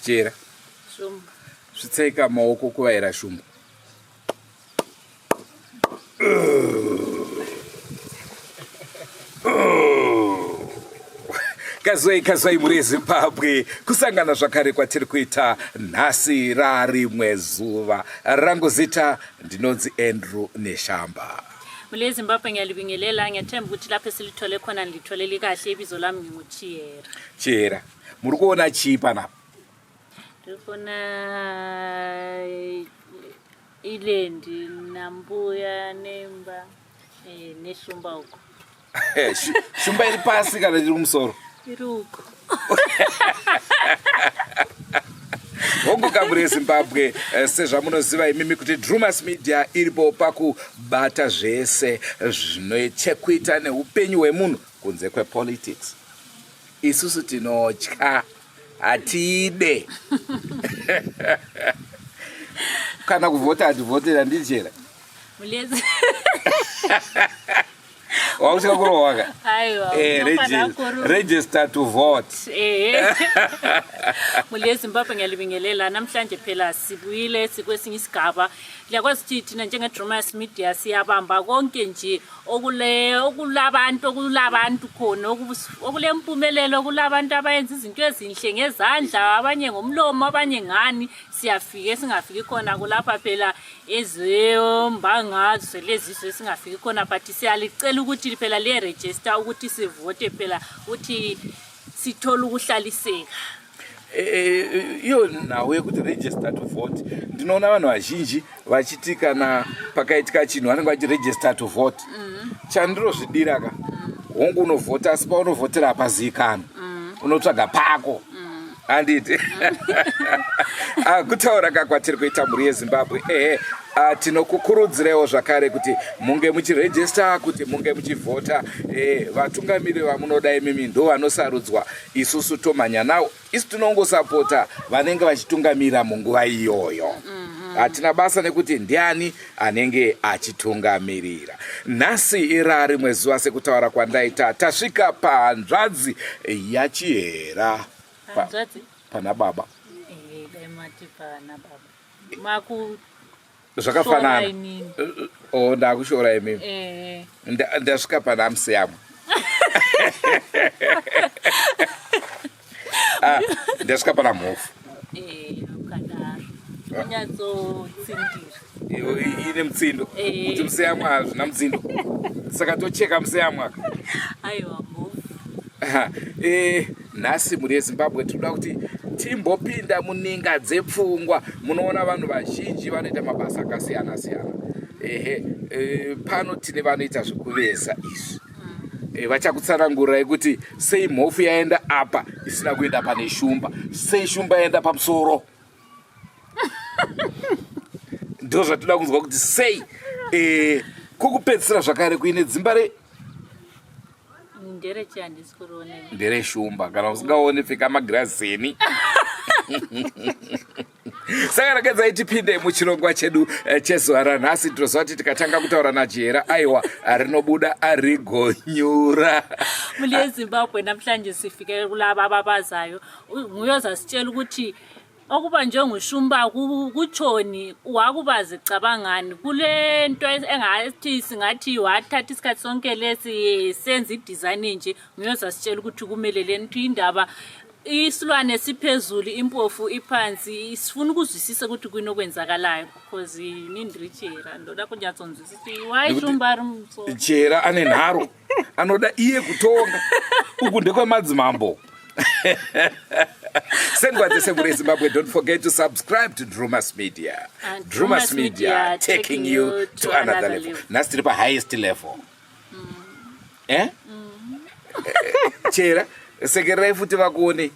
Jera. Shumba. Zvitseka maoko kuvaira shumba. Kazoi muri Zimbabwe kusangana zvakare kwatiri kuita nhasi rarimwe zuva rangu zita ndinonzi Andrew Neshamba. Mule Zimbabwe ngiyalibingelela ngiyathemba ukuthi lapho silithole khona nilitholele kahle ibizo lami nginguChiyera. Chiyera, muri kuona chii panapa? Ndifuna ilendi nambuya nemba neshumba uko. Shumba iri pasi kana iri kumusoro? Iri uko. Honguka muri Zimbabwe sezvamunoziva imimi kuti Drewmas media iripo pakubata zvese zvinochekuita neupenyu hwemunhu kunze kwepolitics. Isusu tinotya, hatide. Kana kuvhota hativhotera ndichera. Mulezi. Wausika kurohwaka? Aiwa. Register to vote. Mule Zimbabwe ngiyalibingelela namhlanje phela sibuyile sikwesinye isigaba. Liyakwazi ukuthi thina njenge Drewmas media siyabamba konke nje okulabantu khona okulempumelelo kulabantu abayenza izinto ezinhle ngezandla abanye ngomlomo abanye ngani siyafika singafiki khona kulapha phela ezombangazwe lezizwe singafiki khona but siyalicela ukuthi phela le register ukuthi sivote phela uthi sithola ukuhlaliseka. Iyo nawe yekuti register to vote ndinoona vanhu vazhinji vachiti kana pakaitika chinhu vanenge vachiregister to vote. Chandirozvidira ka hongu unovhota asi paunovhotera hapazivikanwa, unotsvaga pako handiti. Kutaura kakwatiri kuita mhuri yeZimbabwe tinokukurudzirewo zvakare kuti munge muchiregister, kuti munge muchivhota. Vatungamiri vamunoda imimi ndo vanosarudzwa, isusu tomhanya nawo. Isu tinongosapota vanenge vachitungamira munguva iyoyo. Hatina basa nekuti ndiani anenge achitungamirira. Nhasi irari mwezuva sekutaura kwandaita tasvika pahanzvadzi yaChiyera. Hanzvadzi? Pana baba. Mati pana baba. Zvakafanana. Ndakushora imimi. Ndasvika pana musiyamwa. Ndasvika pana mhofu. Ine mutsindo kuti musiyamwa hazvina mutsindo saka tocheka musiyamwa. Aiwa mhofu. Nhasi muri yeZimbabwe tinoda kuti timbopinda muninga dzepfungwa. Munoona vanhu vazhinji vanoita mabasa akasiyana siyana. Pano tine vanoita zvekuveza izvi. Vachakutsanangurirai kuti sei mhofu yaenda apa isina kuenda pane shumba, sei shumba yaenda pamusoro. Ndo zvatoda kunzwa kuti sei kukupedzisira zvakare kuine dzimba ndere shumba kana usingaone pfeka magiraseni. Saka rakedzai tipinde muchirongwa chedu chezuva ranhasi. Tinoziva kuti tikatanga kutaura naChiyera aiwa rinobuda arigonyura. Mule Zimbabwe namhlanje sifike kulaba ababazayo nguyozasitshela ukuthi okuba njengoshumba kutshoni wakubazi cabangani kule nto engathi singathi wathatha isikhathi sonke lesi senza idesign nje. Nguyozasitshela ukuthi kumelele nto indaba isilwane siphezulu impofu iphansi sifuna ukuzwisisa ukuthi kunokwenzakalayo because nindirichera ndoda kunyatsonzwisisa why shumba rumso. Chiyera ane nharo anoda iye kutonga uku ndekwemadzimambo. Zimbabwe, don't forget to subscribe to Drewmas Media. Drewmas Media taking you to another level. That's the highest level. Chiyera, sekerai futi vakuone.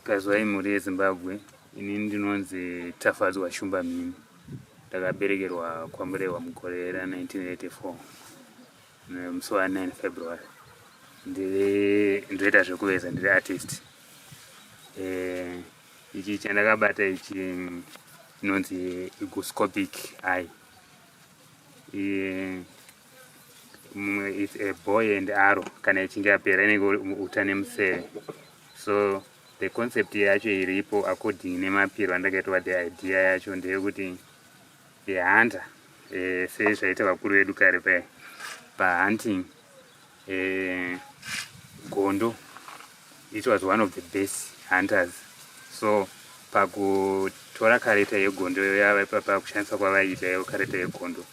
Kazwai muri yeZimbabwe ini ndinonzi Tafadzwa Shumba Mimi ndakaberekerwa kwaMurewa mugore ra1984 musi wa9 February ndoita zvekuveza ndiri artist. Ichi chandakabata ichi inonzi hygroscopic eye. It's a bow and arrow kana ichinge yapera inenge utane museve. So the concept yacho iripo according nemapiro andakaitwa. The idea yacho ndeyekuti the hunter sezvaita vakuru vedu kare pahunting gondo, it was one of the best hunters. So pakutora kareta yegondo yava pakushandisa kwavaita yayo kareta yegondo,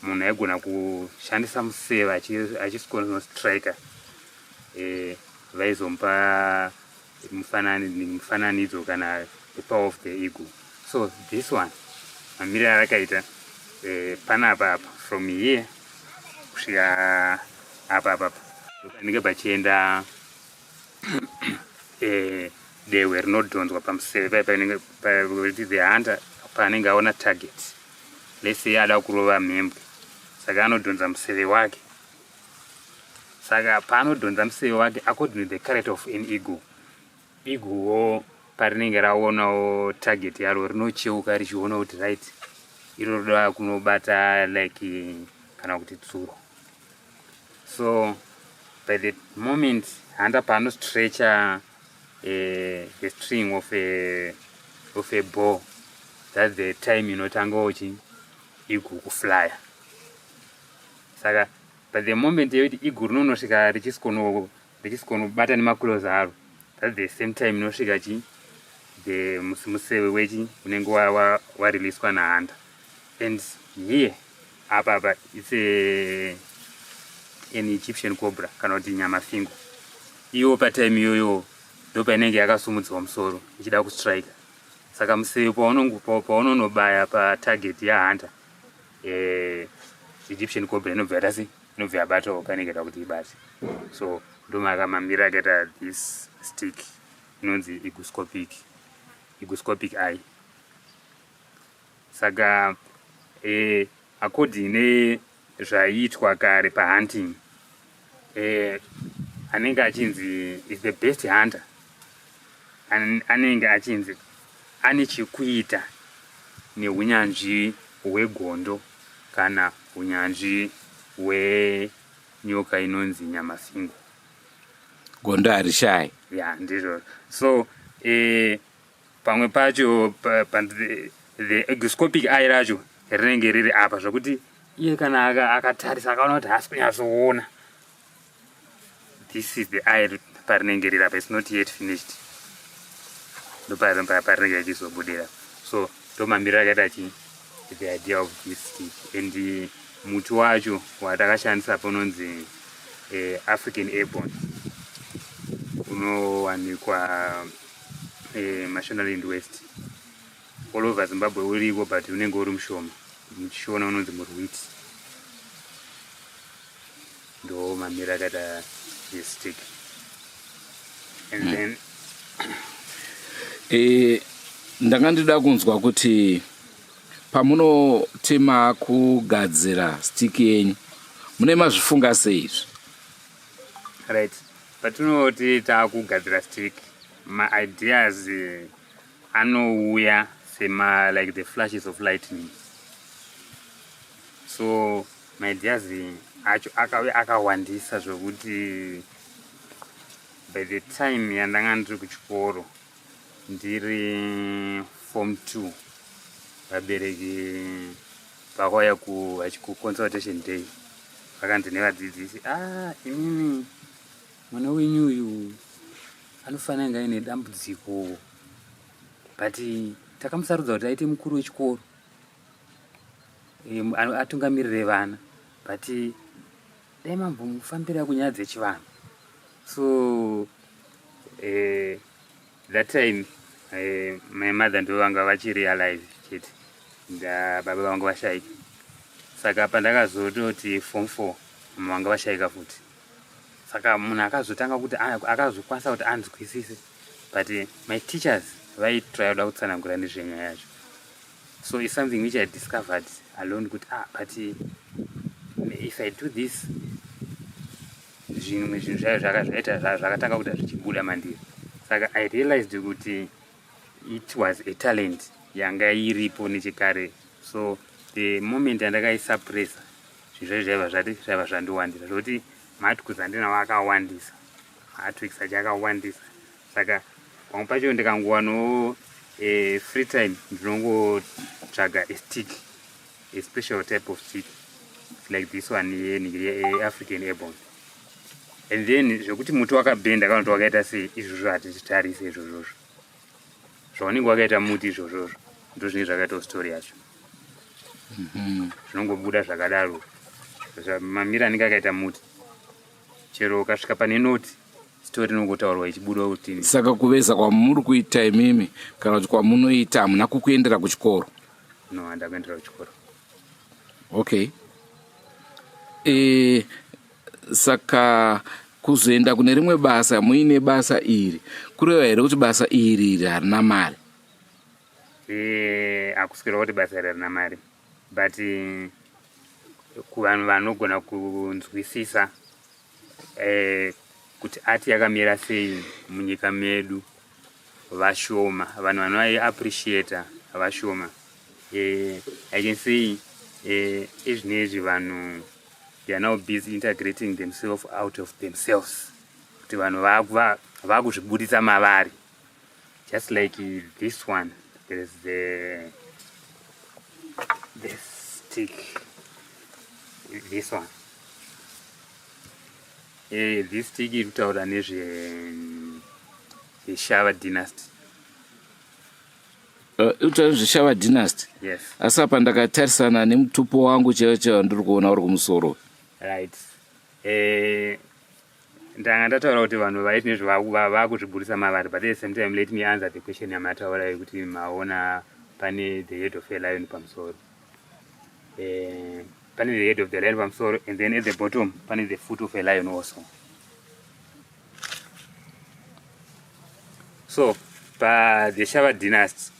munhu aigona kushandisa museve achisikonostriker vaizomupa mufananidzo kana the power of the eagle. So this one mamiriro arakaita panapa from here kusvika apa ndopanenge pachienda dehwe rinodhonzwa pamuseve pakuti the hunter paanenge aona target. Let's say ada kurova mhembwe, saka anodhonza museve wake. Saka paanodhonza museve wake according to the character of an eagle, iguwo parinenge raonawo target yaro rinocheuka richiona kuti right iro roda kunobata like kana kuti tsuro. So by the moment hunter paanostretcha the string of a bow, that's the time inotanga uchi eagle kuflya. Saka by the moment yekuti eagle rinonosvika richisikonobata nemakulozi aro, that's the same time inosvika the museve wechi unenge wareleaswa nahunter. And here apa it's an Egyptian cobra kana kuti nyamafingo. Iyo patime iyoyo ndo painenge yakasumudzwa musoro ichida kustrika. Saka museve paunonobaya patarget yahunter, Egyptian cobra inobva yabatawo kanenge ida kuti ibate. So ndo makamamira akaita this stick inonzi hygroscopic eye. Saka according nezvaiitwa kare pahunting, anenge achinzi is the best hunter anenge achinzi ane chekuita neunyanzvi hwegondo kana unyanzvi hwenyoka inonzi nyamafingo. Gondo harishai. Yeah, ndizvo. So pamwe pacho the hygroscopic eye racho rinenge riri apa zvokuti iye kana akatarisa akaona kuti haasi kunyatsoona, this is the eye parinenge riri apa. It's not yet finished. Ndo parinenge richizobudira. So ndo mamiriro akaita the idea of this stick. And muti wacho watakashandisa unonzi African airborne, unowanikwa Mashonaland West, all over Zimbabwe uriwo, but unenge uri mushoma. Shona unonzi murwiti. Ndo mamiriro akaita this stick. And then ndanga ndida kunzwa kuti pamunotema kugadzira stick yenyu mune mazvifunga sei izvi? Right, patinoti taakugadzira stick, my ideas anouya sema like the flashes of lightning. So my ideas acho akawandisa zvokuti by the time yandanga ndiri kuchikoro ndiri form 2, vabereki vakauya kuconsultation day, vakanzi nevadzidzisi, imimi mwana wenyu uyu anofanira kunge aine dambudziko, but takamusarudza kuti aite mukuru wechikoro atungamirire vana, but dai mambomufambira kunyaya dzechivanhu. So that time my mother ndo vanga vachirealize chete baba vangu vashaika. saka pandakazototi form 4 vanga vashaika futi saka munhu akazotanga kuti akazokwanisa kuti anzwisise but my teachers vaitry kuda kutsanangura nezvenyaya yacho. So it's something which I discovered alone kuti but if I do this zvinhu zvayo zvakatanga kuti zvichibuda mandiri. Saka I realized kuti it was a talent yanga iripo nechekare. So the moment andakaisuppressa zvinhu zvaiva zvandiwandira zvokuti mathikuzi andinawo akawandisa matrix acho akawandisa. Saka pamwe pacho ndikangowanawo free time ndinongotsvaga a stick, a special type of stick like this one African airborne, and then zvokuti muti wakabhenda kana kuti wakaita sei izvozvo hatizvitarise izvozvozvo zvaunenge wakaita muti izvozvozvo ndo zvinenge zvakaitawo story yacho. Zvinongobuda zvakadaro mamira anenge akaita muti chero ukasvika pane noti story inongotaurwa ichibuda kuti. Saka kuveza kwamuri kuita imimi kana kuti kwamunoita hamuna kukuendera kuchikoro? No, handakuendera kuchikoro. Okay. Saka kuzoenda kune rimwe basa muine basa iri kureva here kuti basa iri harina mari? Hakuswera kuti basa iri harina mari, but kuvanhu vanogona kunzwisisa kuti ati yakamira sei munyika medu vashoma, vanhu vanoappreciata vashoma. I can say izvinezvi vanhu they are now busy integrating themselves out of themselves, kuti vanhu vakuzvibudisa mavari, just like this one. There is the stick, this one. This stick iri kutaura nezveshava dynasty. Utaura zveshava dynasty? Yes. Asi apa ndakatarisana nemutupo wangu chaiwo ndiri kuona uri kumusoro. Right. Ndanga ndataura kuti vanhu vaiti nezvavakuzvibudisa mavari, but at the same time let me answer the question yamataura yekuti maona pane the head of a lion pamusoro. Pane the head of the lion pamusoro, and then at the bottom pane the foot of a lion also. So the Shava dynasty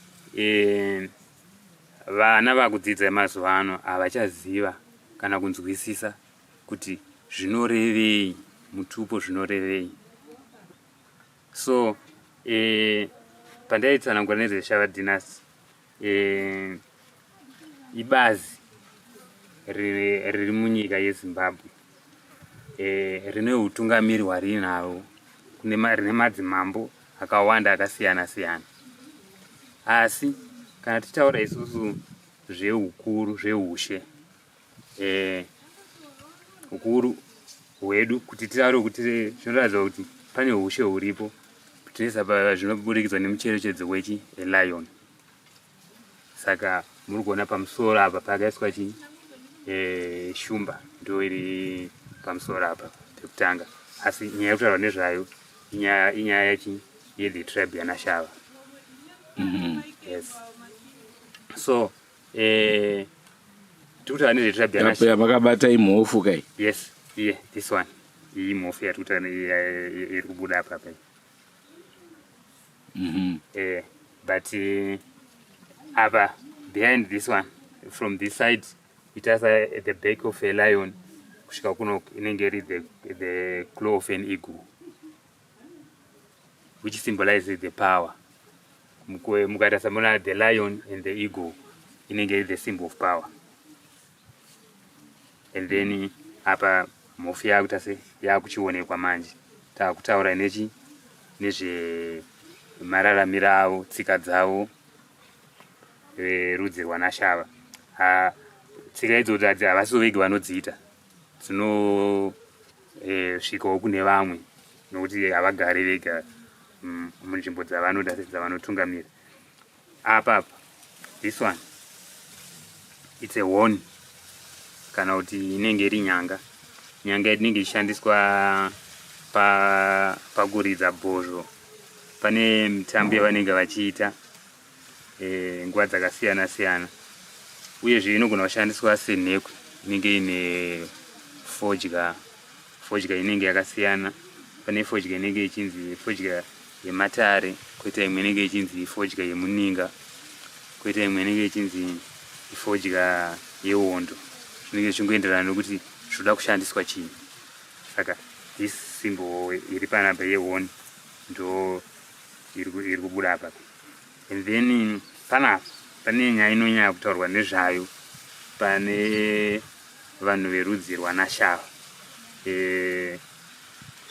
vana vakudzidza mazuva ano havachaziva kana kunzwisisa kuti zvinorevei mutupo zvinorevei. So pandaitsanangura nezveshava dynasty ibazi riri munyika yeZimbabwe rine utungamiri hwarinaro, rine madzimambo akawanda akasiyana siyana. Asi kana titaura isusu zveukuru zveushe ukuru hwedu kuti titaure kuti zvinoratidza kuti pane ushe huripo tinoisa zvinobudikidza nemucherechedzo wechi lion. Saka muri kuona pamusoro apa pakaiswa shumba ndo iri pamusoro apa pekutanga. Asi nyaya yekutaura nezvayo inyaya yachi the tribe yanashava. Yes. So tikutaura nezve tribe yanashava makabata imhofu kai? Yes, yeah, this one iyi mhofu yatikutaura iri kubuda apa pai. But apa behind this one, from this side, it has the back of a lion, kusvika kuno inenge iri the claw of an eagle, which symbolizes the power. Mukaita samona the lion and the eagle inenge iri the symbol of power. And then apa mhofu yakuita se yakuchionekwa manje takutaura nezve mararamiro avo, tsika dzavo, rudzi rwanashava. Tsika idzodzo havasi vegi vanodziita, dzinosvikawo kune vamwe nokuti havagari vega munzvimbo dzavanoda dzavanotungamira. Apa this one it's a horn, kana kuti inenge iri nyanga inenge ishandiswa pakuridza bhozho. Pane mitambo yavanenge vachiita nguva dzakasiyana siyana, uyezve inogona kushandiswa senhekwe inenge ine fodya inenge yakasiyana. Pane fodya inenge ichinzi fodya yematare, koita imwe inenge ichinzi fodya yemuninga, koita imwe inenge ichinzi fodya yehondo. Zvinenge zvichingoenderana nokuti zvoda kushandiswa chii. Saka this symbol iri panapa yehoni ndo iri kubuda apa. And then panapa pane nyaya inonyanya kutaurwa nezvayo pane vanhu verudzi rwanashava,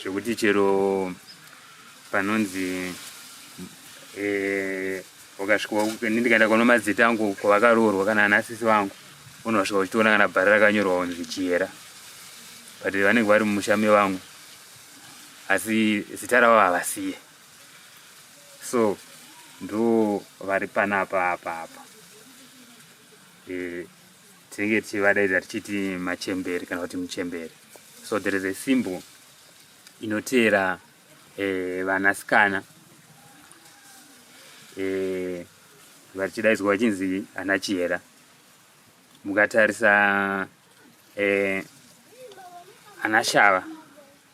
zvokuti chero panonzi wakasvika ndikaenda kuno madzita angu kwavakaroorwa kana anasisi vangu, unosvika uchitoona kana bhara rakanyorwa kunzi Chiyera, but vanenge vari mushame vangu asi zita ravo havasiye. So ndo vari panapa apa tinenge tichivadaidza tichiti machemberi kana kuti muchemberi. So there is a symbol inoteera vanasikana vachidaidzwa vachinzi ana Chiyera. Mukatarisa anashava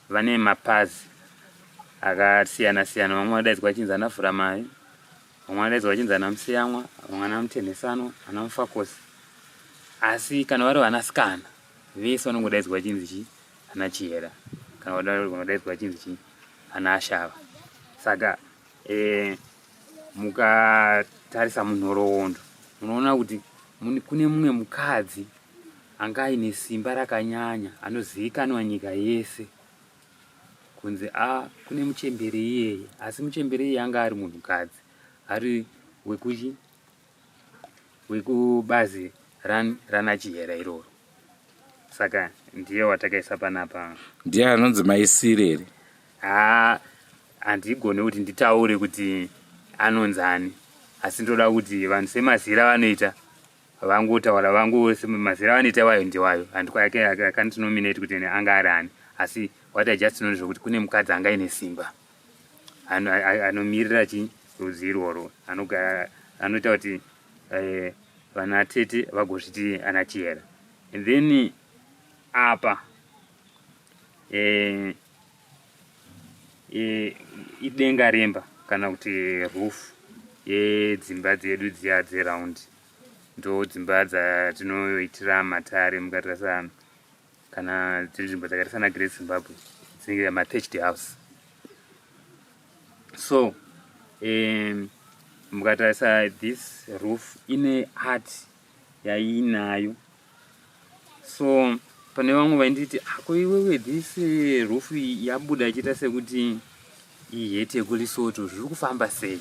vane mapazi akasiyana siyana. Vamwe vadaidzwa vachinzi ana Furamai, vamwe vadaidzwa vachinzi ana Musiyamwa, vamwe ana Mutenesano, ana Mufakosi. Asi kana vari vanasikana vese vanongodaidzwa vachinzi chi ana Chiyera, kana vanodaidzwa vachinzi chi ana Ashava. Saka mukatarisa munhoroondo munoona kuti kune mumwe mukadzi anga aine simba rakanyanya, anozivikanwa nyika yese kunzi kune muchemberi iyeye. Asi muchemberi iyeye anga ari munhukadzi, ari wekubazi rana Chiyera iroro. Saka ndiye watakaisa panapa. Ndiye anonzi maisireri. Handigone kuti nditaure kuti anonzani, asi ndoda kuti vanhu semazira vanoita vangotaura mazira vanoita wayo ndiwayo. Handikandinominate kuti anga ari ani, asi what I just know zvokuti kune mukadzi anga ine simba anomirira rudzi irworwo, anoita kuti vana tete vagozviti ana Chiyera. And then apa idenga remba kana kuti roof yedzimba dzedu dziya dzeraundi, ndo dzimba dzatinoitira matare. Mukatarisa kana dziri nzvimbo dzakaita sana Great Zimbabwe dzinenge ma-thatched house. So mukatarisa this roof ine art yainayo. So pane vamwe vainditi iwewe this roof yabuda ichiita sekuti ihete yekuLesotho, zviri kufamba sei?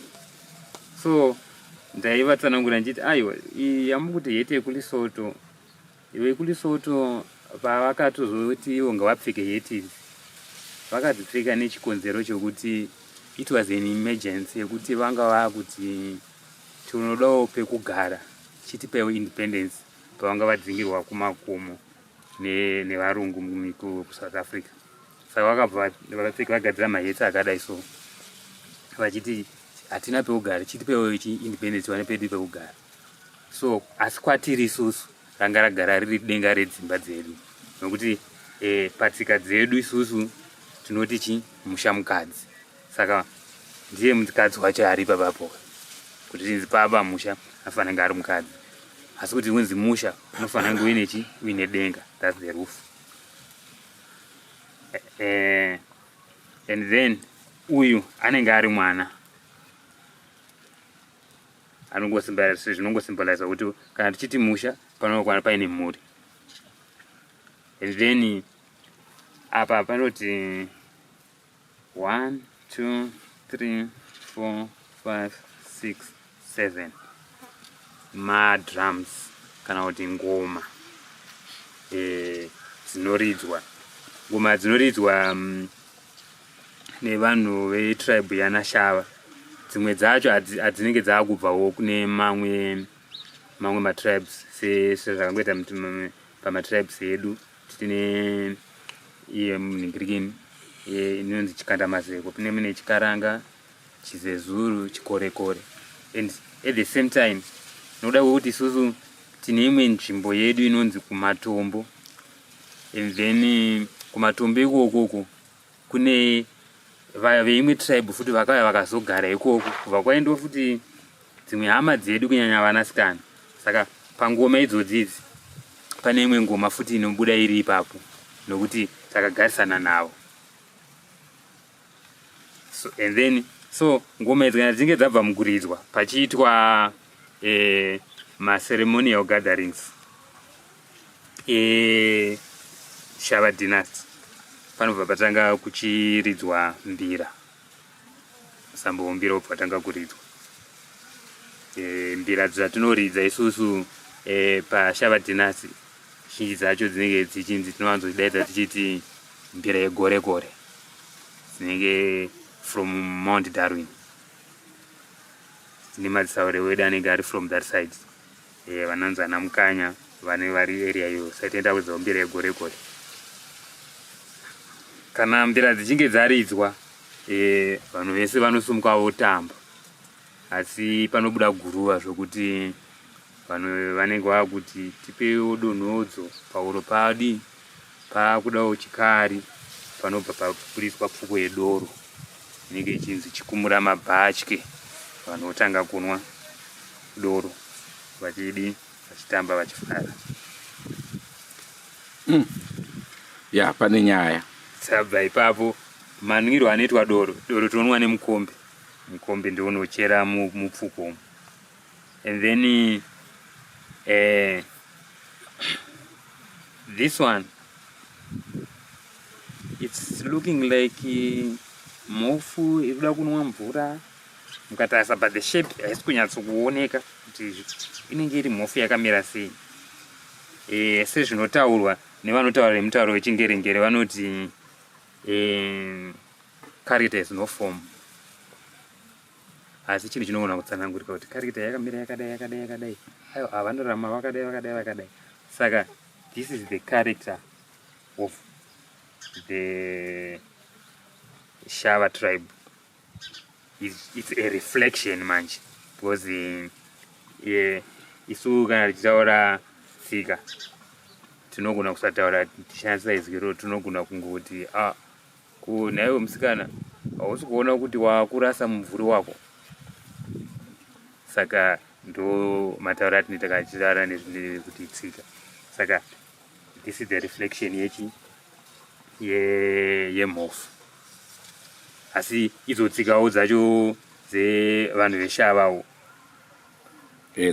So ndaivatsanangura ndichiti aiwa yamukuti hete yekuLesotho, iwe yekuLesotho pavakatozoti ivo ngavapfeke hete idzi vakadzipfeka nechikonzero chokuti it was an emergency yekuti vanga vakuti tinodawo pekugara chitipewo independence pavanga vadzingirwa kumakomo nevarungu kuSouth Africa. Saka vakabva vakapfeka vagadzira mahetse akadai so vachiti hatina pekugara chitipewo independence vane pedu pekugara. So asi kwatiri isusu ranga ragara riri denga redzimba dzedu, nokuti patsika dzedu isusu tinoti chi mushamukadzi. Saka ndiye mukadzi wacho ari papapo, kuti tinzi baba musha afanira kunge ari mukadzi, asi kuti unzi musha unofanira kunge uine denga, that's the roof. And then uyu anenge ari mwana zvinongosimboliza kuti kana tichiti musha panokwana paine mhuri. And then apa panoti 1 2 3 4 5 6 7 madrums kana kuti ngoma dzinoridzwa. Ngoma dzinoridzwa nevanhu vetribe yaNashava. Dzimwe dzacho hadzinenge dzaakubvawo kune mamwe matribes sezvakangoita pamatribes edu. Tine iye munhingirikini inonzi Chikandamazeko, pane mune Chikaranga, Chizezuru, Chikorekore. And at the same time noda kuti isusu tine imwe nzvimbo yedu inonzi kumatombo, and then kumatombo ikoko kune veimwe tribe futi vakauya vakazogara ikoko kubva kwaendo futi dzimwe hama dzedu kunyanya vanasikana. Saka pangoma idzodzidzi pane imwe ngoma futi inobuda iri ipapo nokuti takagarisana navo. So, and then so ngoma idzi kana dzinge dzabva mukuridzwa pachiitwa maceremonial gatherings Shava dynasty, panobva patanga kuchiridzwa mbira, sambo mbira obva patanga kuridzwa. Mbira dzatinoridza isusu paShava dynasty zhinji dzacho dzinenge dzichinzi tinowanzodaidza tichiti mbira yegore gore, dzinenge from Mount Darwin. Tine madzitaure wedu anenge ari from that side, vananzi ana Mukanya vane vari area iyo, saitoenda kuridza mbira yegore gore. Kana mbira dzichinge dzaridzwa, vanhu vese vanosumuka votamba, asi panobuda guruva zvokuti vanhu vanenge vakuti tipewo donhodzo pauro padi pakudawo chikari, panobva pakuriswa pfuko yedoro inenge ichinzi chikumura mabhatye. Vanhu votanga kunwa doro vachidi vachitamba vachifara. Ya pane nyaya sabva ipapo manwiro anoitwa doro tonwa nemukombe, mukombe ndio unochera mupfuko. And then this one, it's looking like mofu ikuda kunwa mvura. Mukatarisa but the shape haisi kunyatsokuoneka kuti inenge iri mofu yakamira sei. Sezvinotaurwa nevanotaura mutauro wechingerengere vanoti character is no form. Asi chinhu chinogona kutsanangurika kuti character yakamira yakadai, aiwa avanorama vakadai. Saka this is the character of the Shava tribe. It's a reflection manje, because isu kana tichitaura tsika tinogona kusataura tishandisa izwi tinogona kungoti naiwe musikana hausi kuona kuti wakurasa mumvuri wako. Saka ndo matauro atini takachitaura nezvekuti tsika. Saka this is the reflection yemhofu. Asi idzo tsikawo dzacho dzevanhu veShavawo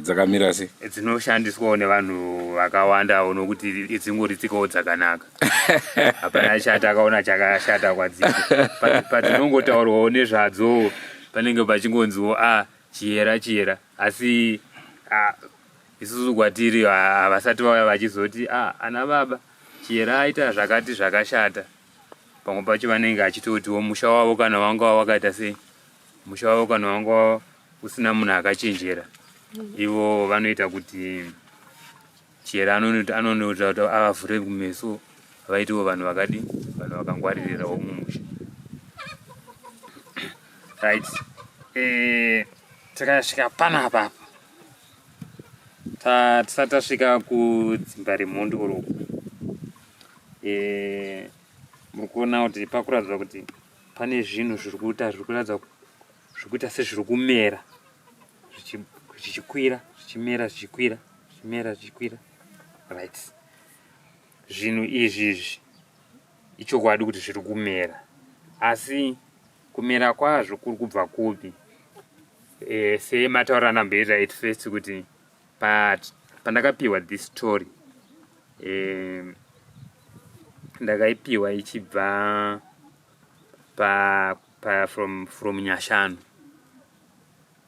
dzakamira sei, dzinoshandiswawo nevanhu vakawandawo nokuti dzingori tsikawo dzakanaka. Hapana chati akaona chakashata kwadziri. Patinongotaurwawo nezvadzo panenge pachingonziwo chiyera. Asi isusu kwatiri havasati vauya vachizoti ana baba chiyera aita zvakati zvakashata. Pamwe pacho vanenge achitotiwo musha wavo kana wanga wakaita sei, musha wavo kana wanga usina munhu akachenjera, ivo vanoita kuti chiyera anonota kuti avavhure kumeso vaitiwo vanhu vakadi, vanhu vakangwaririrawo mumusha. Right. Takasvika panapa tisati tasvika kudzimba remhondoro. Murikuona kuti pakuratidza kuti pane zvinhu zvirikuratidza zvikuita sezviri kumera zvichikwira zvichikwira. Right. Zvinhu izvi ichokwadi kuti zviri kumera, asi kumera kwazvo kuri kubva kupi? Semataura namboita at first kuti pandakapiwa this story, ndakaipiwa ichibva from Nyashanu.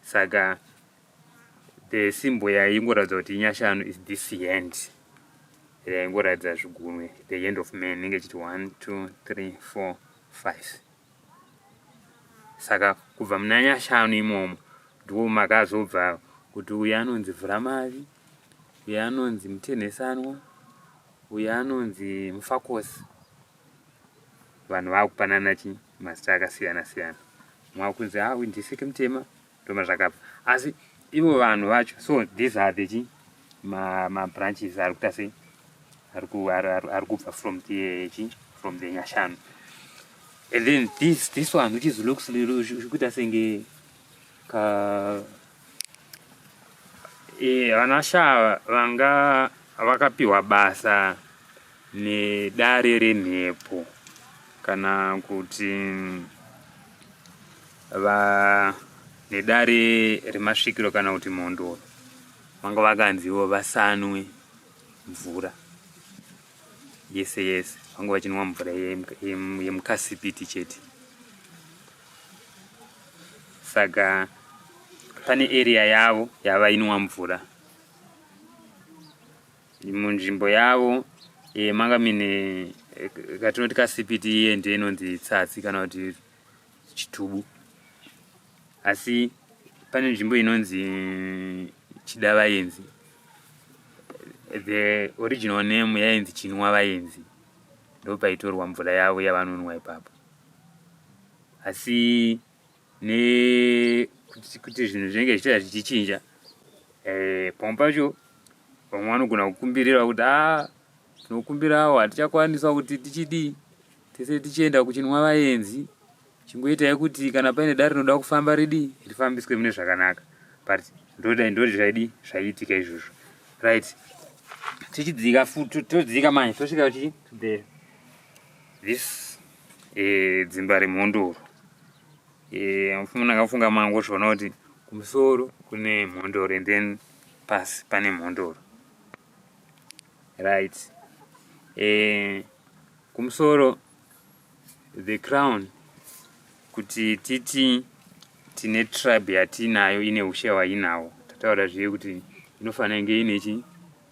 Saka the symbol yaingoratidza kuti Nyashanu is this hand, yaingoratidza zvigunwe, the hand of man, inenge chiti 1 2 3 4 5. Saka kubva muna Nyashanu imomo ndiko makazobva kuti uyu anonzi Vhuramavi, uyu anonzi Mutenhesanwa, uyu anonzi Mufakosi. Vanhu vakupanana mazita akasiyana siyana. Mwakunzi uyu ndisike mutema ndoma zvakabva. Asi ivo vanhu vacho, so these are the branches ari kuita sei ari kubva from the nyashanu. And then this one which is looks kuita senge vanasha vanga vakapiwa basa nedare remhepo kana kuti nedare remasvikiro kana kuti mondoro, vanga vakanziwo vasanwe mvura yese vanga vachinwa mvura yemukasipiti chete. Saka pane area yavo yava inwa mvura munzvimbo yavo manga mine katinoti kasipiti iye ndiye inonzi tsatsi kana kuti chitubu, asi pane nzvimbo inonzi chidavaenzi. The original name yainzi chinwa vaenzi, ndo paitorwa mvura yavo yavanonwa ipapo. Asi kuti zvinhu zvinenge zvichita zvichichinja, pamwe pacho vamwe vanogona kukumbirira kuti tinokumbirawo hatichakwanisa kuti tichidii tese tichienda kuchinwa vaenzi, chingoitai kuti kana paine dare rinoda kufamba rifambiswe mune zvakanaka. But ndoti zvaiitika izvozvo, right? Tichidzika todzika manje tosvika this dzimba remhondoro. Munhu akafunga mangu zvoona kuti kumusoro kune mhondoro and then pasi pane mhondoro, right? Kumusoro the crown, kuti titi tine tribe yatinayo ine ushe hwainawo, tataura zviye kuti inofanira kunge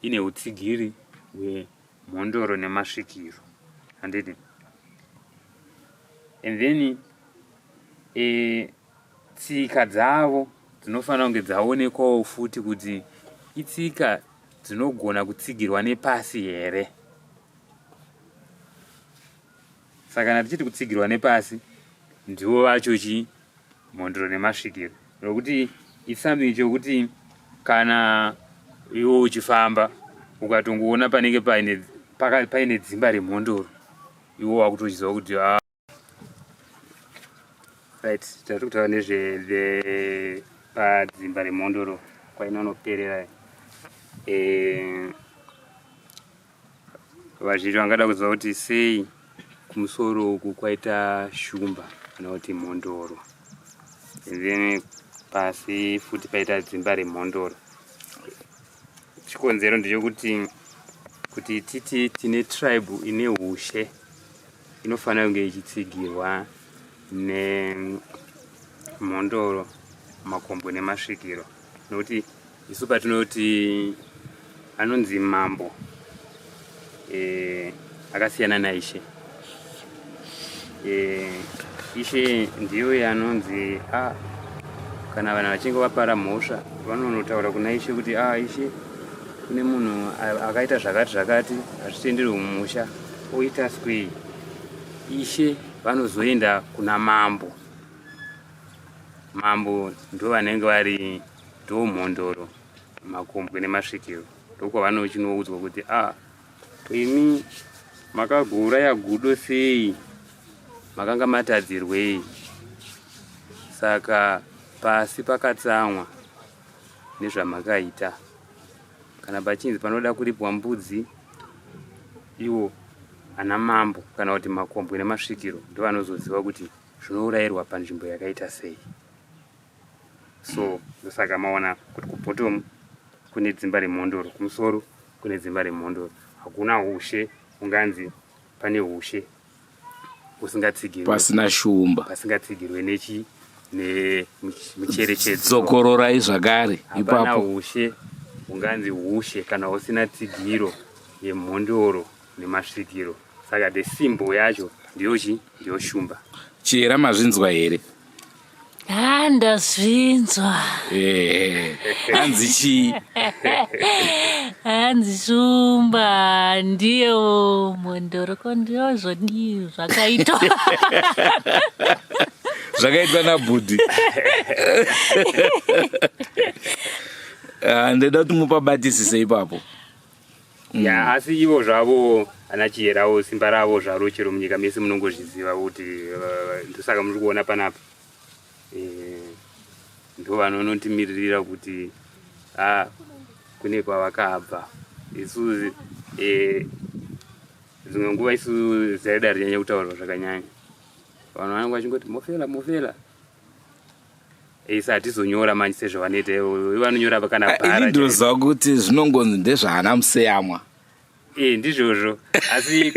ine utsigiri hwemhondoro nemasvikiro, handiti? And then tsika dzavo dzinofanira kunge dzaonekwawo futi kuti itsika dzinogona kutsigirwa nepasi here. Saka kana tichiti kutsigirwa nepasi, ndiwo vacho mhondoro nemasvikiro, nokuti it's something chokuti kana iwo uchifamba ukatongoona panenge paine dzimba remhondoro, iwo wakutochiziva kuti right, tari kutaura nezve padzimba remhondoro kwainanoperera. Vazhinji vangada kuziva kuti sei kumusoro uku kwaita shumba kana kuti mhondoro, and then pasi futi paita dzimba remhondoro. Chikonzero ndechekuti titi tine tribe ine ushe inofanira kunge ichitsigirwa nemhondoro, makombo nemasvikiro, nokuti isu patinoti anonzi mambo akasiyana naishe. Ishe ndiyo yanonzi kana vanhu vachinge vapara mhosva vanonotaura kuna ishe kuti ishe kune munhu akaita zvakati hazvitenderwi mumusha, oita swei. Ishe vanozoenda kuna mambo. Mambo ndo vanenge vari ndo mhondoro, makombwe nemasvikiro, ndokwavanochioudzwa kuti imi makagouraya gudo sei, makanga matadzirwei. Saka pasi pakatsamwa nezvamakaita. Kana pachinzi panoda kuripwa mbudzi, iwo ana mambo kana kuti makombwe nemasvikiro ndo vanozoziva kuti zvinourayirwa panzvimbo yakaita sei. So ndosaka maona kuti kubottom kune dzimba remhondoro, kumusoro kune dzimba remhondoro. Hakuna ushe unganzi pane ushe usingatsigirwe, pasina shumba, pasingatsigirwe nemucherechedzo dzokororai zvakare. Hapana ushe unganzi ushe kana usina tsigiro yemhondoro nemasvikiro. Saka the symbol yacho ndiyo shumba. Chera mazvinzwa here? Ndazvinzwa. Hanzi chii? Hanzi shumba ndiyo mhondoro, ko ndiyozvo zvakaitwa. Zvakaitwa nabhudhi. ndida kuti mupabatisise ipapo. Ya asi ivo zvavo anachiyerawo simba ravo zvaro chero munyika mese munongozviziva kuti ndosaka muri kuona panapa ndo vanonotimirira kuti kune kwavakabva isu dzimwe nguva isu zaida rinyanya kutaurwa zvakanyanya vanhu vanenge vachingoti mofela isa hatizonyora manje sezvavanoita vanonyora kana ini ndinoziva kuti zvinongonzi ndezvaana museyamwa ndizvozvo asi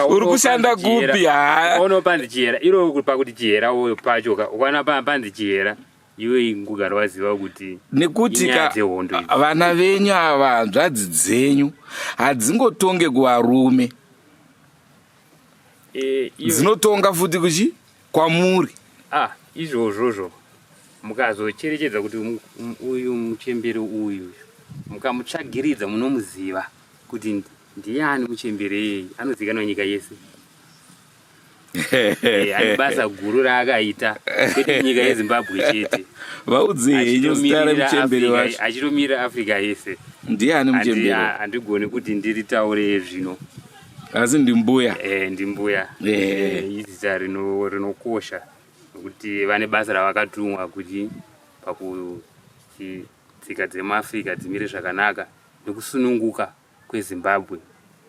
uri kushanda kupi unopa ndichiyera iro pakuti chiyerawo pacho ukana pandichiyera iwe ngugara waziva kuti nekuti vana venyu ava hanzvadzi dzenyu hadzingotonge kuvarume dzinotonga futi kuchi kwamuri izvozvozvo mukazocherechedza kuti uyu muchemberi uyu mukamutsvagiridza munomuziva kuti ndiani muchemberi anozikanwa nyika yese ane basa guru raakaita kwete nyika yezimbabwe chete achitomira africa yese ndiani muchemberi handigoni kuti ndiritaure zvino asi ndimbuya ndimbuya izita rinokosha nokuti vane basa ravakatumwa kuti pakuti tsika dzemuafrica dzimire zvakanaka nekusununguka kwezimbabwe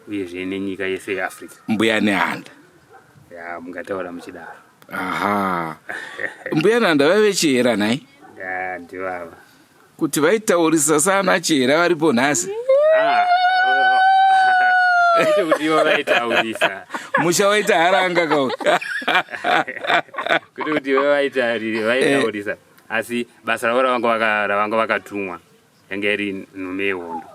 uyezve nenyika yese yeafrica. Mbuya nehanda mungataura muchidaro. Aha. Mbuya nehanda vaive chihera nai? Ndivava. Kuti vaitaurisa sana chihera varipo nhasi? Ite kuti ivo vaitaurisa. Musha waita haranga kau. Kuti kuti ivo vaitaurisa. Asi basa ravo ravanga vakatumwa yange iri nhume yehondo.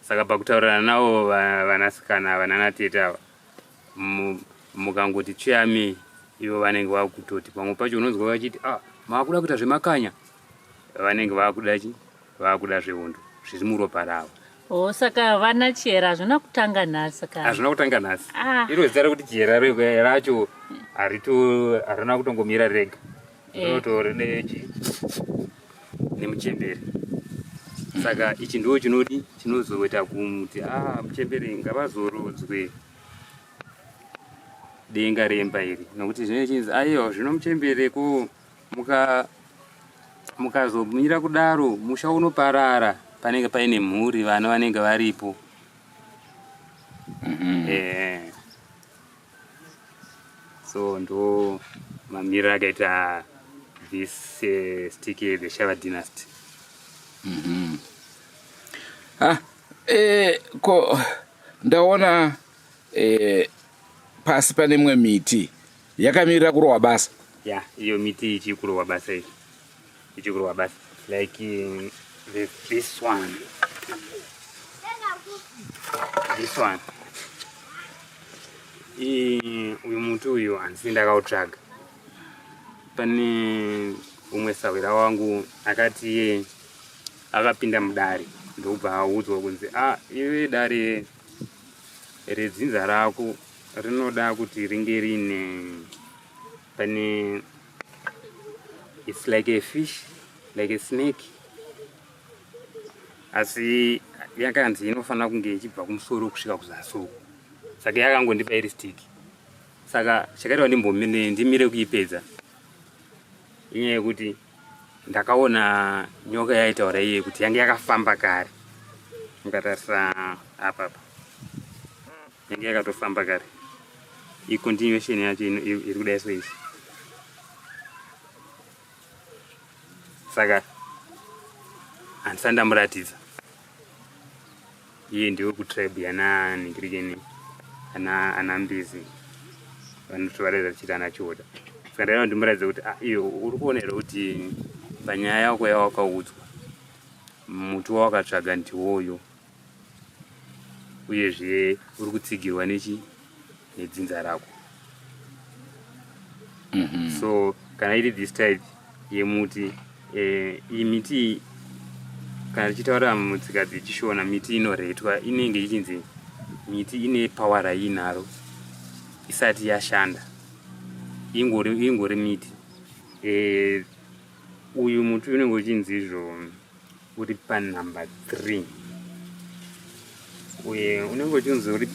Saka pakutaurana navo vanasikana vananatete ava mukangoti tsveyame ivo vanenge vakutoti pamwe pacho unonzwa vachiti maakuda kuita zvemakanya vanenge vakuda zvehondo zviri muropa ravo. Saka vana chihera hazvina kutanga nhasi hazvina kutanga nhasi iro zita rekuti chihera racho harina kutongomira rega rinotori nemuchemberi. Saka ichi ndo chinodi chinozoita kuti muchemberi ngavazorodzwe denga remba iri nokuti zvine chinzi aiwa zvino muchembereko mukazomira kudaro musha unoparara panenge paine mhuri vana vanenge varipo. So ndo mamiriro akaita this stick the Shava dynasty. Ko ndaona pasi pane imwe miti yakamirira kurohwa basa. Iyo miti ichikurohwa basa ichikurohwa basa like this one uyu muti uyu handisi ndakautsvaga. Pane umwe sawira wangu akati akapinda mudare ndobva audzwa kunzi iwe dare redzinza rako rinoda kuti ringe rine pane it's like a fish like a snake asi yakanzi inofanira kunge ichibva kumusoro kusvika kuzasi. Saka yakangondipa iri stick. Saka chakaitwa ndimire kuipedza inyaya yekuti ndakaona nyoka yaitaura iye kuti yange yakafamba kare. Mukatarisa apa yange yakatofamba kare. Continuation yacho iri kudai soizvi. Saka handisati ndamuratidza iye ndiwe kutribe yananhingirikeni ana mbizi vanotovaradza chiti anachoda. Saka ndaida ndimuratidza kuti iyo uri kuonera kuti panyaya yako yawakaudzwa muti wawakatsvaga ndiwoyo uyezve uri kutsigirwa nedzinza rako. So kana iri this type yemuti iyi miti kana tichitaura mutsika dzechishona miti inoretwa inenge ichinzi miti ine power rainaro isati yashanda ingori miti uyu muti unenge uchinzi izvo uri panumber 3 uye unenge uchinzi uri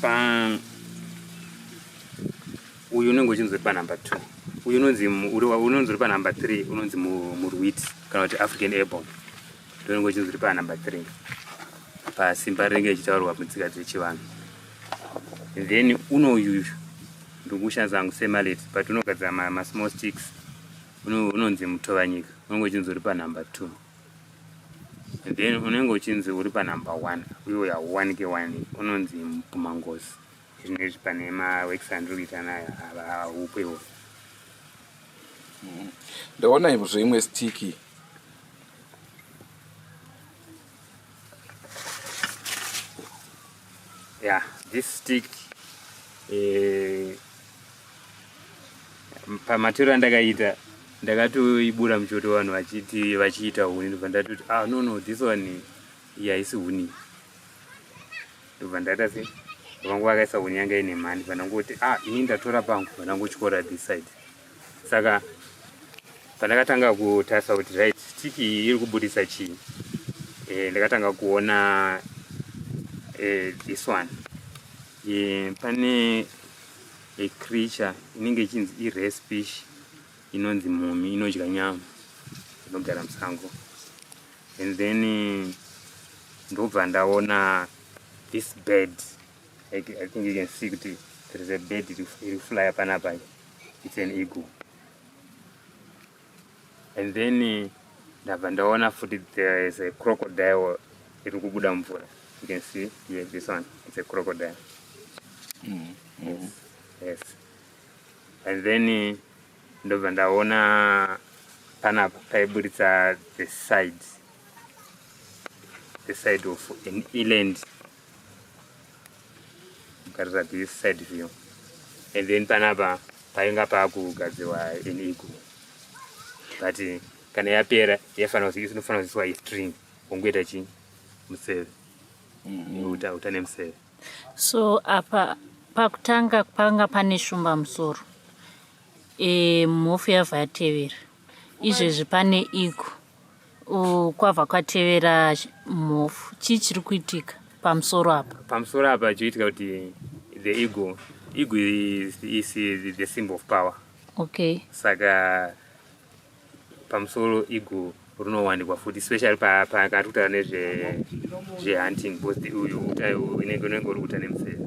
uyu unenge uchinzi uri panumber 2 uyu unonzi uri panumber 3 unonzi murwiti kana kuti African airborne unenge uchinzi uri panumber 3 pasimba rinenge ichitaurwa mutsika dzechivanhu. Then unoyu ndokushandisa hangu semalet but unogadzira masmall sticks unonzi mutovanyika unenge uchinzi uri panumber 2. And then unenge uchinzi uri panumber 1 uyo ya1 ke1 unonzi mupumangozi zvinezvi pane maworks andiri kuita nayo haupwewo. Ndaona zvimwe stiki this stick pamatero andakaita ndakatoibura muchoto vanhu vachiita huni ndobva ndatoti no this one haisi huni ndobva ndata se vangu vakaisa huni yanga ine mhandi vandangoti ini ndatora pangu vandangotyora this side. Saka pandakatanga kutarisa kuti right stick iyi iri kubudisa chii ndakatanga kuona this one pane a creature inenge ichinzi irespish inonzi mumi inodya nyama inogara musango. And then ndobva ndaona this bird. I think you can see kuti there is a bird iri fly panapa. It's an eagle. And then ndabva ndaona futi there is a crocodile iri kubuda mvura. You can see here, this one, it's a crocodile. Yes. And then ndobva ndaona panapa paiburitsa the side of an island. Kugarira this side view. And then panapa painga pakugadzirwa an eagle. But kana yapera inofanira kuiswa istring ongoita chii museve utane museve. So apa pakutanga panga pane shumba musoro mhofu yabva yatevera izvezvi pane igu kwabva kwatevera mhofu chii chiri kuitika pamusoro apa? Pamusoro apa chioitika kuti the eagle is the symbol of power. Okay. Saka pamusoro eagle runowanikwa futi especially pakati kutaura nezvehunting because uyu inenge uri kuita nemuseve.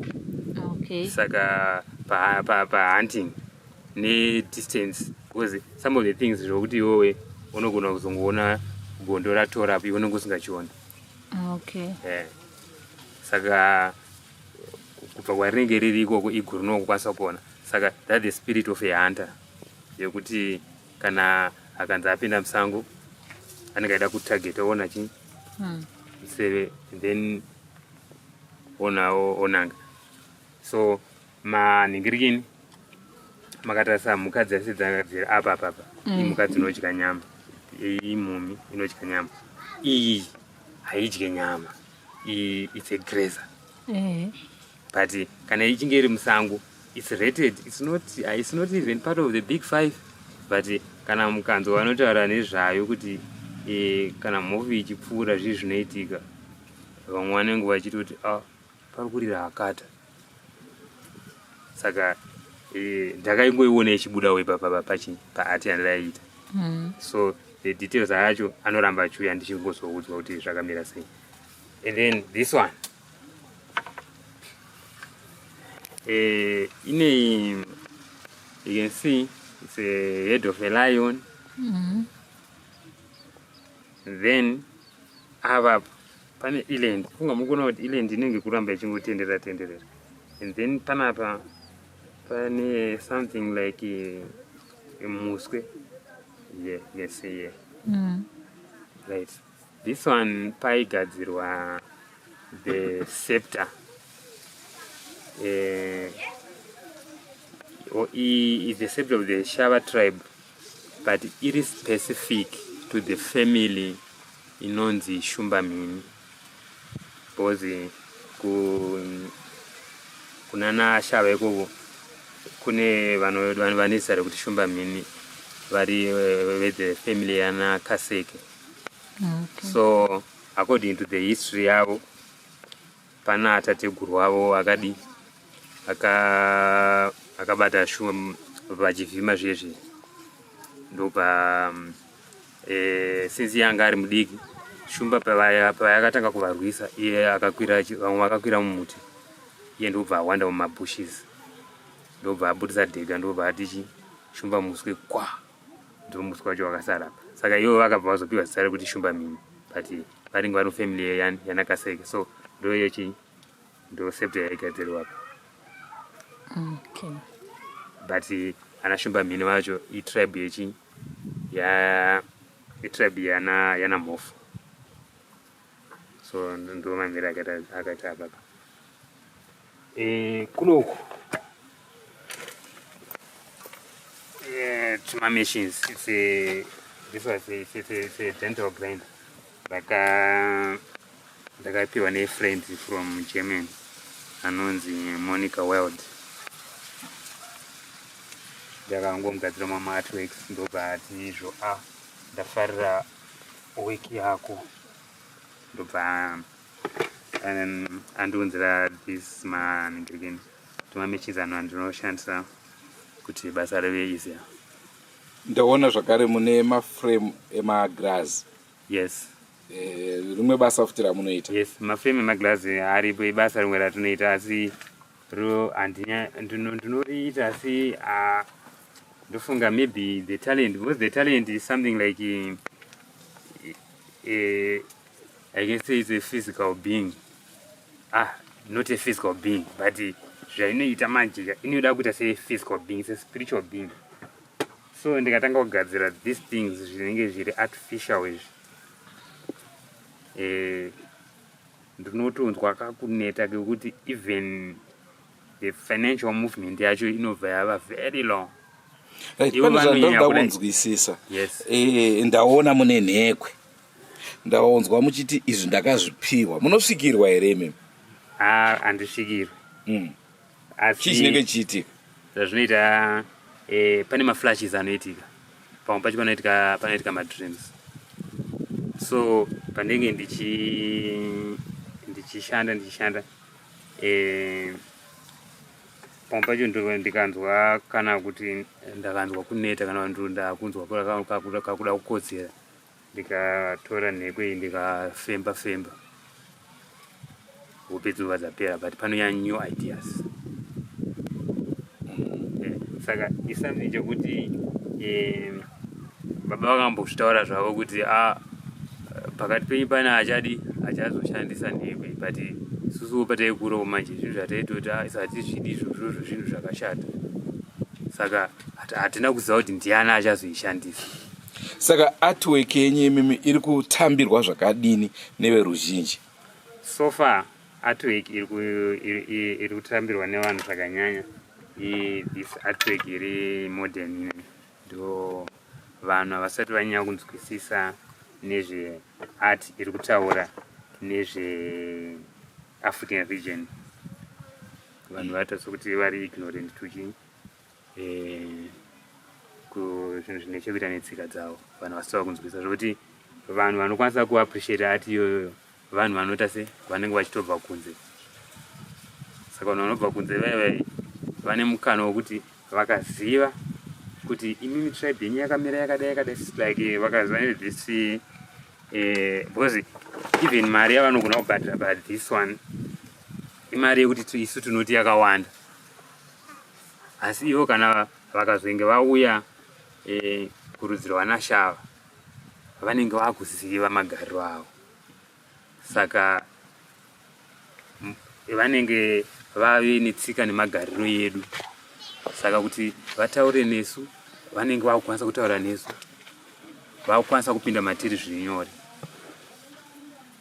Okay. Saka pahunting nedistance because some of the things zvokuti iwowe unogona kuzongoona gondo ratora apo iwe unenge usingachiona. Okay. Saka kubva kwarinenge riri ikoko iguru rinokukwanisa kuona. Saka that's the spirit of a hunter yekuti kana akanzi apinda musango anenge aida kutarget ona chii museve then onanga. So manhingirikini makatarisa mhuka dzese dzakadzira apa imhuka dzinodya nyama. Iyi mumi inodya nyama, iyi haidye nyama, iyi it's a grazer. But kana ichinge iri musango it's rated, it's not even part of the big 5. But kana mukanzo vanotaura nezvayo kuti kana mhofu ichipfuura zvii zvinoitika vamwe vanenge vachitoti pari kurira hakata. Saka ndakaingoiona ichibuda wepa paati yandaiita. So the details acho anoramba achiuya ndichingozoudzwa kuti zvakamira sei. And then this one you can see it's a head of a lion. Then ava pane island funga mukuona kuti island inenge kuramba ichingotenderera. And then panapa pane something like a muswe. Yeah, you can see here. Right. This one paigadzirwa the scepter. Is the scepter of the Shava tribe, but it is specific to the family inonzi Shumbamini. Because kunana Shava ikoko kune vanhu vanesara kuti Shumbamini vari with the family yana Kaseke. So according to the history yavo pana tateguru wavo akadi akabata shumba vachivhima zvezvi ndopa since yanga ari mudiki shumba pavayakatanga kuvarwisa iye vamwe vakakwira mumuti iye ndobva awanda mumabushes ndobva abudisa dhega ndobva atichi shumba muswe kwa ndo muswe wacho wakasara saka ivo vakabva vazopiwa zita rekuti shumba mini but varinge vari family yanakaseke so ndo yechi ndo septa yaigadzirwa but ana shumba mini vacho itribe yechi itribe yana mhofu so ndo mamiri akaita apapa kunoku tuma machines this was a dental grinder ndakapiwa nefriend from Germany anonzi Monica Weld ndakangomugadzira maartworks ndobva ati izvo ndafarira wiki yako ndobva andiunzira this maningirikeni tuma machines ano andinoshandisa kuti basa rive easier. Ndaona zvakare mune maframe emaglass. Yes. Rimwe basa futi ramunoita. Yes, maframe emaglass aripo ibasa rimwe ratunoita asi ndinoriita asi ndofunga maybe the talent, because the talent is something like I can say it's a physical being. Not a physical being, but zvainoita manje inoda kuita se physical being, it's a spiritual being. So ndikatanga kugadzira these things zvinenge zviri artificial izvi ndinotonzwa kakuneta kekuti even the financial movement yacho inobva yava very long. Ndakabonzwisisa. Yes. Ndaona mune nhekwe. Ndaonzwa muchiti izvi ndakazvipiwa. Munosvikirwa here mimi? Handisvikirwi. Chii chinenge chiitika? Zvazvinoita pane maflashes anoitika. Pamwe pacho panoitika madreams. So pandenge ndichishanda pamwe pacho ndikanzwa kana kuti ndakanzwa kuneta kana kuti ndakunzwa kakuda kukotsera ndikatora nhekwe ndikafemba upedzi dzapera but panouya new ideas. Saka isambi chekuti baba vakambozvitaura zvavo kuti pakati penyu pana achazoshandisa nhekwe but isusuwo pataikurawo manje zvinhu zvataitoti isati zvidi izvozvo zvinhu zvakashata saka hatina kuziva kuti ndiani achazoishandisa. Saka artwork yenyu imimi iri kutambirwa zvakadini neveruzhinji? So far artwork iri kutambirwa nevanhu zvakanyanya. This artwork iri modern ndo vanhu havasati vanyanya kunzwisisa nezve art iri kutaura nezve African region. Vanhu vata sokuti vari ignorant tuchi kuzvinhu zvine chekuita netsika dzavo. Vanhu vasitava kunzwisisa zvokuti vanhu vanokwanisa kuappreciate art iyoyo vanhu vanota se vanenge vachitobva kunze. Saka vanhu vanobva kunze vaivai vane mukana wokuti vakaziva kuti imimi tribe yenyu yakamira yakadai like vakaziva this because even mari yavanogona kubhadhira but this one imari yekuti isu tinoti yakawanda asi ivo kana vakazenge vauya kurudzi rwanashava vanenge vakuziva magariro avo saka vanenge vave netsika nemagariro edu saka kuti vataure nesu vanenge vakukwanisa kutaura nesu vakukwanisa kupinda matiri zviri nyore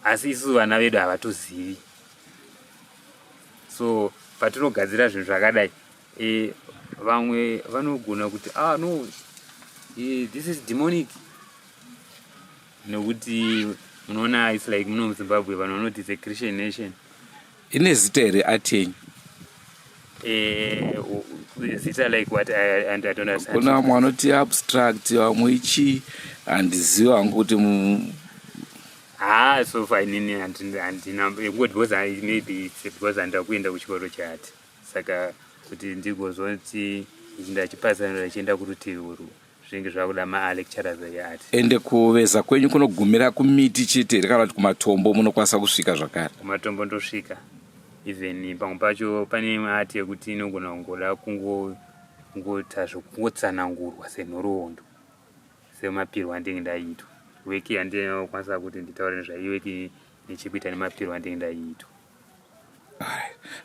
asi isusu vana vedu havatozivi. So patinogadzira zvinhu zvakadai vamwe vanogona kuti no this is demonic nekuti munoona it's like muno muZimbabwe vanhu vanoti it's a Christian nation. Ine zita here art yenyu? zita like what I don't understand. Kuna mwanoti abstract wamuichi handiziva hangu kuti so fine handina because maybe it's because handakuenda kuchikoro chati saka kuti ndigozoti ndachipatsanura chienda kurutivi urwu zvinenge zvakuda maalecturers yati. Ende kuveza kwenyu kunogumira kumiti chete here kana kuti kumatombo munokwanisa kusvika zvakare? Kumatombo ndosvika, even pamwe pacho pane mati yekuti inogona kungoda kungota zvokungotsanangurwa senhoroondo semapirwo andenge ndaitwa. Weki handinokwanisa kuti nditaure nezvaiweki nechekuita nemapirwo andenge ndaitwa.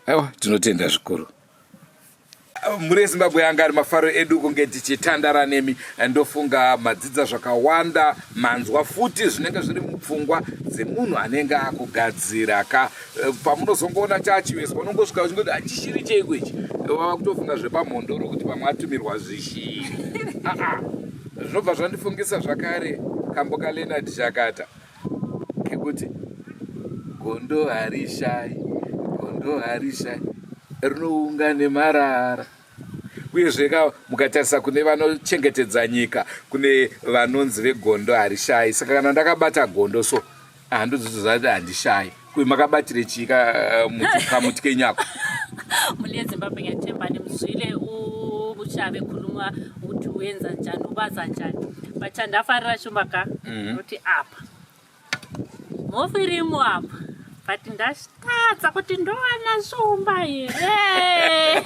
Aiwa, tinotenda zvikuru. Muri Zimbabwe anga ari mafaro edu kunge tichitandara nemi, ndofunga madzidza zvakawanda manzwa futi zvinenge zviri mupfungwa dzemunhu anenge akugadzira ka pamunozongoona chachivezwa unongosvika uchingoti achishiri cheiko ichi, wava kutofunga zvepamhondoro kuti pamwe atumirwa zvishiri. Zvinobva zvandifungisa zvakare kambo kaLeonard Chakata kekuti gondo harishai rinounga nemarara. Uyezve mukatarisa kune vanochengetedza nyika, kune vanonzi vegondo harishai. Saka kana ndakabata gondo so handozotoziva kuti handishai. Kuyi makabatire chika kamuti kenyako? Muli eZimbabwe ngiyathemba nimzwile ubushave khuluma ukuthi wenza njani ubaza njani. Bacha ndafarira shumba ka ukuthi apha mofirimo apha but ndashitadza kuti ndowana shumba here.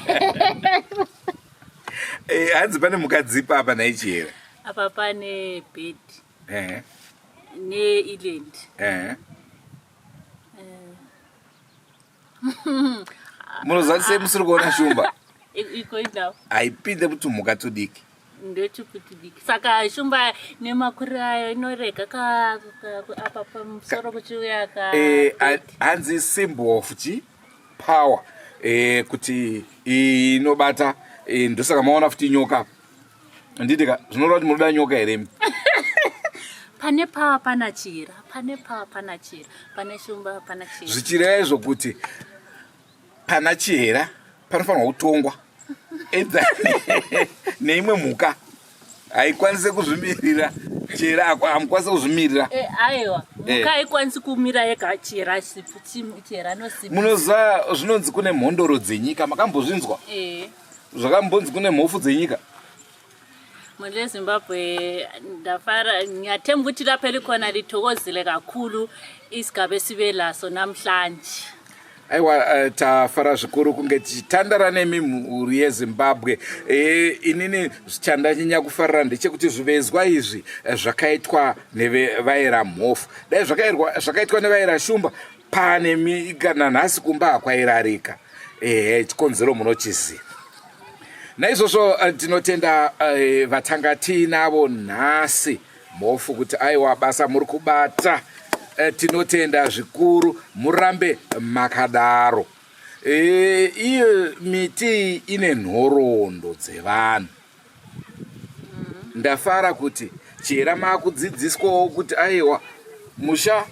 Hanzi pane mukadzipa apa naichi here? Apa pane bed ne-island. Munozva sei musiri kuona shumba? Iko indau haipinde kuti mhuka tudiki. Ndechikuti diki saka shumba nemakuri ayo inorega apa pamusoro kuchiuya hanzi symbol of power kuti inobata. Ndosaka maona futi nyoka nditika zvinoreva kuti munoda nyoka here? Pane pawa pana chira, pane pawa pana chira, pane shumba pana chira. Zvichireva izvo kuti pana chihera panofanirwa kutongwa neimwe mhuka haikwanise kuzvimirira. Chihera hamukwanise kuzvimirira. Aiwa, mhuka haikwanisi kumira yega, chihera nosimba. Munoziva zvinonzi kune mhondoro dzenyika, makambozvinzwa? Zvakambonzi kune mhofu dzenyika. Muri eZimbabwe ndafara ngiyathemba ukuthi lapha likhona lithokozile kakhulu isigaba esibelaso namhlanje. Aiwa, tafara zvikuru kunge tichitandara nemi muri yeZimbabwe. Inini zichandanyanya kufarira ndechekuti zvivezwa izvi zvakaitwa nevaira mhofu. Dai zvakaitwa nevaira shumba, pane kana nhasi kumba hakwairarika. Chikonzero munochiziva. Naizvozvo tinotenda vatanga tiinavo nhasi mhofu kuti aiwa basa muri kubata. Tinotenda zvikuru, murambe makadaro. Iyo miti ine nhoroondo dzevanhu. Ndafara kuti chihera maakudzidziswawo kuti aiwa musha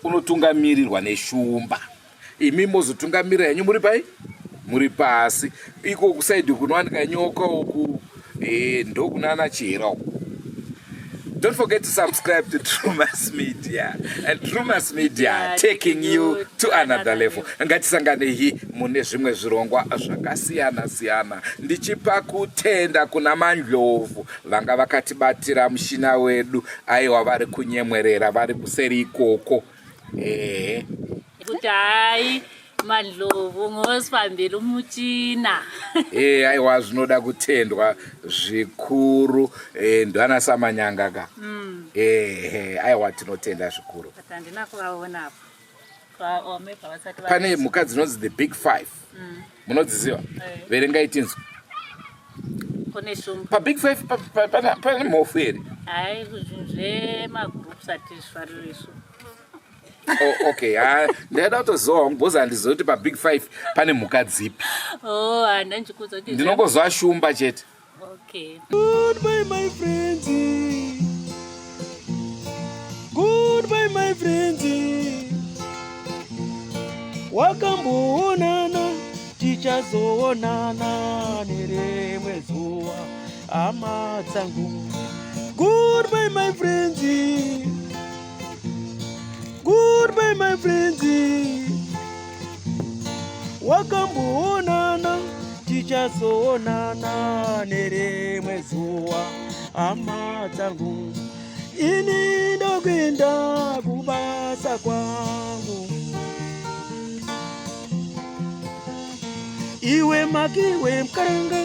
unotungamirirwa neshumba, imi mozotungamirira henyu muri pai? Muri pasi. Iko kusaidi kunowanika nyoka uku ndokunana chihera uku. Don't forget to subscribe to Drewmas Media. And Drewmas Media taking you to another level. Ngatisangane hii mune zvimwe zvirongwa zvakasiyana-siyana. Ndichipa kutenda kuna mandlovu vanga vakatibatira mushina wedu, aiwa vari kunyemwerera vari kuseri ikoko. Kuti hai mandlovu ngosifambira umuchina. Aiwa zvinoda kutendwa zvikuru. Ndwana samanyanga ka. Aiwa tinotenda zvikuru. Handina kuvaona apo. Pane mhuka dzinonzi the big five. Munodziziva? Verengai tinzwi. Kune shumba. Pa big five pane mhofu here? Hai zvemagroups atizvifarira isu. Okay, ndaida kutoziva because handizivi kuti pa big five pane mhuka dzipi. Handandikuudza kuti ndinongozva shumba chete. Okay. Goodbye my friends. Goodbye my friends. Wakamboonana tichazoonana nerimwe zuva hama dzangu. Goodbye my friends, goodbye my friends. Wakamboonana tichazoonana nerimwe zuva hama dzangu. Ini ndokuenda kubasa kwangu. Iwe makiwe mkarenga.